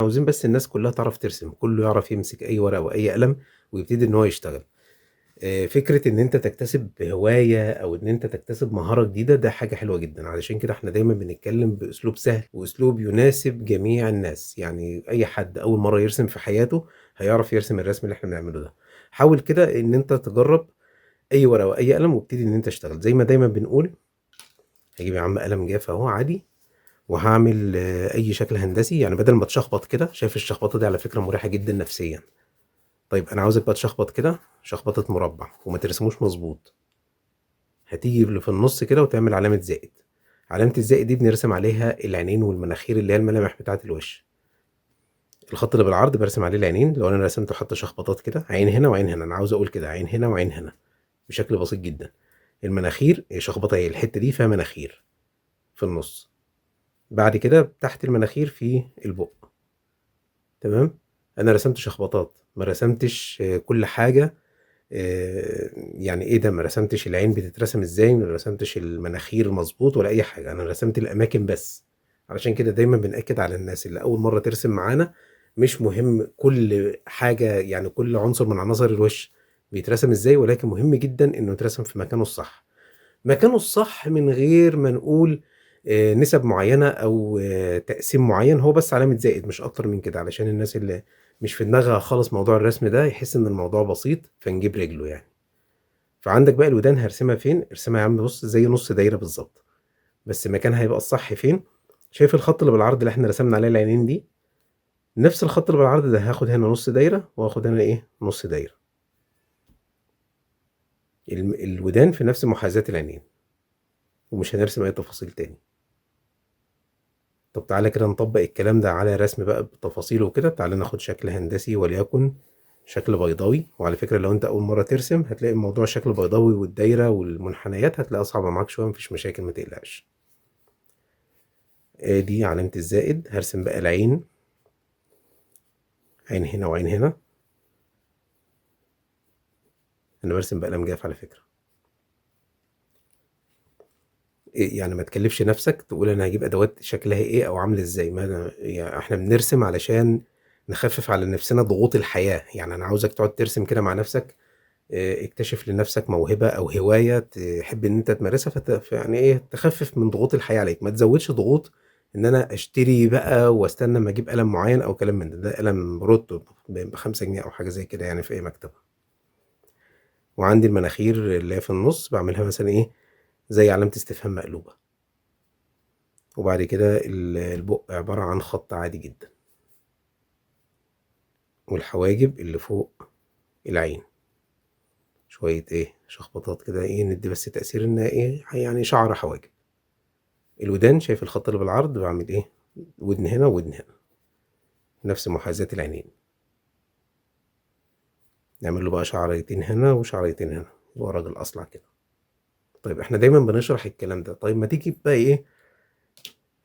عاوزين بس الناس كلها تعرف ترسم، كله يعرف يمسك اي ورقة واي قلم ويبتدي ان هو يشتغل. فكرة ان انت تكتسب هواية او ان انت تكتسب مهارة جديدة، ده حاجة حلوة جدا. علشان كده احنا دايما بنتكلم باسلوب سهل واسلوب يناسب جميع الناس. يعني اي حد اول مرة يرسم في حياته هيعرف يرسم الرسم اللي احنا بنعمله ده. حاول كده ان انت تجرب اي ورقة واي قلم وابتدي ان انت تشتغل زي ما دايما بنقول. هجيب يا عم قلم جاف اهو عادي، وهعمل اي شكل هندسي. يعني بدل ما تشخبط كده، شايف الشخبطة دي على فكرة مريحة جدا نفسيا. طيب انا عاوزك بقى تشخبط كده شخبطة مربع وما ترسموش مظبوط. هتيجي اللي في النص كده وتعمل علامة زائد. علامة الزائد دي بنرسم عليها العينين والمناخير اللي هي الملامح بتاعة الوش. الخط اللي بالعرض برسم عليه العينين. لو انا رسمته حتى شخبطات كده، عين هنا وعين هنا، انا عاوز اقول كده عين هنا وعين هنا بشكل بسيط جدا. المناخير شخبطة، هي الحتة دي فيها مناخير في النص. بعد كده تحت المناخير في البق. تمام. انا رسمت شخبطات، ما رسمتش كل حاجة. يعني ايه ده، ما رسمتش العين بتترسم ازاي، ما رسمتش المناخير مظبوط ولا اي حاجه، انا رسمت الاماكن بس. علشان كده دايما بنأكد على الناس اللي اول مره ترسم معانا، مش مهم كل حاجه، يعني كل عنصر من عناصر الوش بيترسم ازاي، ولكن مهم جدا انه يترسم في مكانه الصح. مكانه الصح من غير ما نقول نسب معينة أو تقسيم معين، هو بس علامة زائد مش أكتر من كده، علشان الناس اللي مش في دماغها خالص موضوع الرسم ده يحس إن الموضوع بسيط فنجيب رجله يعني. فعندك بقى الودان هرسمها فين؟ ارسمها يا عم بص زي نص دايرة بالظبط، بس مكانها هيبقى الصح فين؟ شايف الخط اللي بالعرض اللي احنا رسمنا عليه العينين دي؟ نفس الخط اللي بالعرض ده هاخد هنا نص دايرة وهاخد هنا ايه؟ نص دايرة. الودان في نفس محاذاة العينين، ومش هنرسم أي تفاصيل تاني. طب تعالى كده نطبق الكلام ده على رسم بقى بتفاصيله وكده. تعالى ناخد شكل هندسي وليكن شكل بيضاوي. وعلى فكرة لو انت اول مرة ترسم هتلاقي الموضوع شكل بيضاوي والدايرة والمنحنيات هتلاقيها صعبة معاك شوية، مفيش مشاكل ما تقلقش. ادي علامة الزائد. هرسم بقى العين، عين هنا وعين هنا. انا برسم بقلم جاف على فكرة. يعني ما تكلفش نفسك تقول انا هجيب ادوات شكلها ايه او عامله ازاي. ما أنا يعني احنا بنرسم علشان نخفف على نفسنا ضغوط الحياة. يعني انا عاوزك تقعد ترسم كده مع نفسك. اكتشف لنفسك موهبة او هواية تحب ان انت تمارسها يعني ايه تخفف من ضغوط الحياة عليك. ما تزودش ضغوط ان انا اشتري بقى واستنى اما اجيب قلم معين او كلام من ده قلم بروتو ب5 جنيه او حاجة زي كده يعني في اي مكتبة. وعندي المناخير اللي هي في النص بعملها مثلا ايه زي علامة استفهام مقلوبة. وبعد كده البق عبارة عن خط عادي جدا، والحواجب اللي فوق العين شوية ايه شخبطات كده ايه ندي بس تأثير انها ايه يعني شعر حواجب. الودان شايف الخط اللي بالعرض بعمل ايه ودن هنا وودن هنا نفس محاذاة العينين. نعمل له بقى شعريتين هنا وشعريتين هنا يبقى راجل اصلع كده. طيب احنا دايما بنشرح الكلام ده. طيب ما تيجي بقى ايه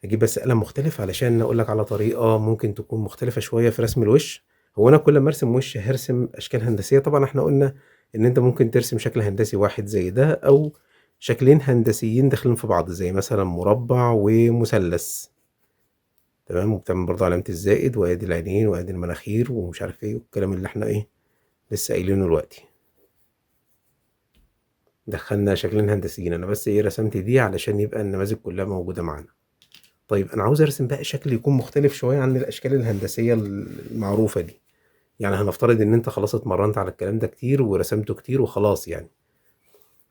اجيب بس قلم مختلف علشان اقول لك على طريقة ممكن تكون مختلفة شوية في رسم الوش. هو انا كل ما ارسم وش هرسم اشكال هندسية. طبعا احنا قلنا ان انت ممكن ترسم شكل هندسي واحد زي ده او شكلين هندسيين داخلين في بعض زي مثلا مربع ومثلث. تمام. وبتعمل برضه علامة الزائد وادي العينين وادي المناخير ومش عارف ايه والكلام اللي احنا ايه لسه قايلينه دلوقتي. دخلنا شكلين هندسيين. انا بس ايه رسمت دي علشان يبقى النماذج كلها موجودة معانا. طيب انا عاوز ارسم بقى شكل يكون مختلف شوية عن الاشكال الهندسية المعروفة دي. يعني هنفترض ان انت خلاص اتمرنت على الكلام ده كتير ورسمته كتير وخلاص يعني.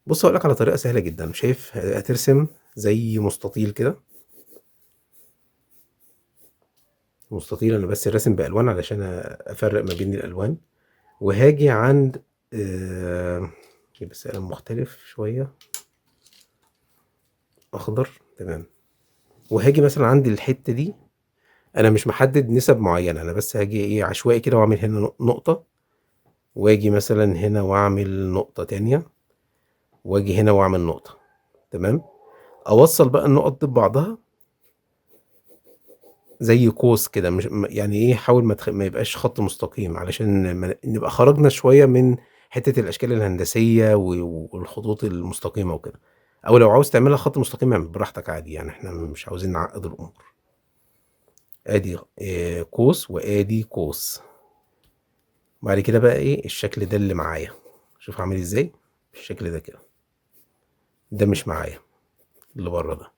بص اقول لك على طريقة سهلة جدا. شايف هترسم زي مستطيل كده. مستطيل انا بس راسم بالوان علشان افرق ما بين الالوان. وهاجي عند بس قلم مختلف شوية اخضر. تمام. وهاجي مثلا عند الحتة دي انا مش محدد نسب معينة، انا بس هاجي ايه عشوائي كده واعمل هنا نقطة، واجي مثلا هنا واعمل نقطة تانية، واجي هنا واعمل نقطة. تمام. اوصل بقى النقط دي ببعضها زي قوس كده. مش يعني ايه حاول ما يبقاش خط مستقيم علشان نبقى خرجنا شوية من حتة الاشكال الهندسية والخطوط المستقيمة وكده. او لو عاوز تعملها خط مستقيم اعمل براحتك عادي، يعني احنا مش عاوزين نعقد الامور. ادي قوس وادي قوس. بعد كده بقى ايه الشكل ده اللي معايا، شوف عامل ازاي بالشكل ده كده، ده مش معايا اللي بره ده.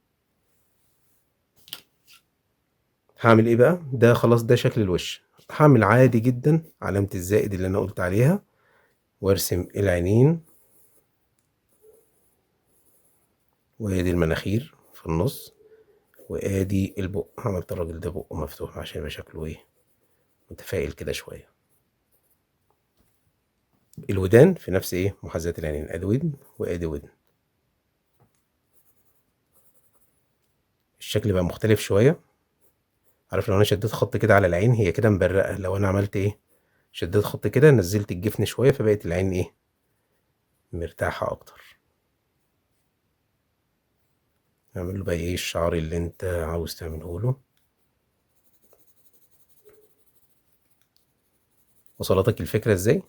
هعمل ايه بقى؟ ده خلاص ده شكل الوش. هعمل عادي جدا علامة الزائد اللي انا قلت عليها، وارسم العينين وادي المناخير في النص وادي البق. عملت الراجل ده بقه مفتوح عشان يبقى شكله ايه متفائل كده شوية. الودان في نفس ايه محاذاة العينين، ادي ودن وادي ودن. الشكل بقى مختلف شوية. عارف لو انا شديت خط كده على العين هي كده مبرقة، لو انا عملت ايه شديت خط كده نزلت الجفن شوية فبقت العين ايه مرتاحة اكتر. اعمل له بقى ايه الشعر اللي انت عاوز تعمله له. وصلتك الفكرة ازاي؟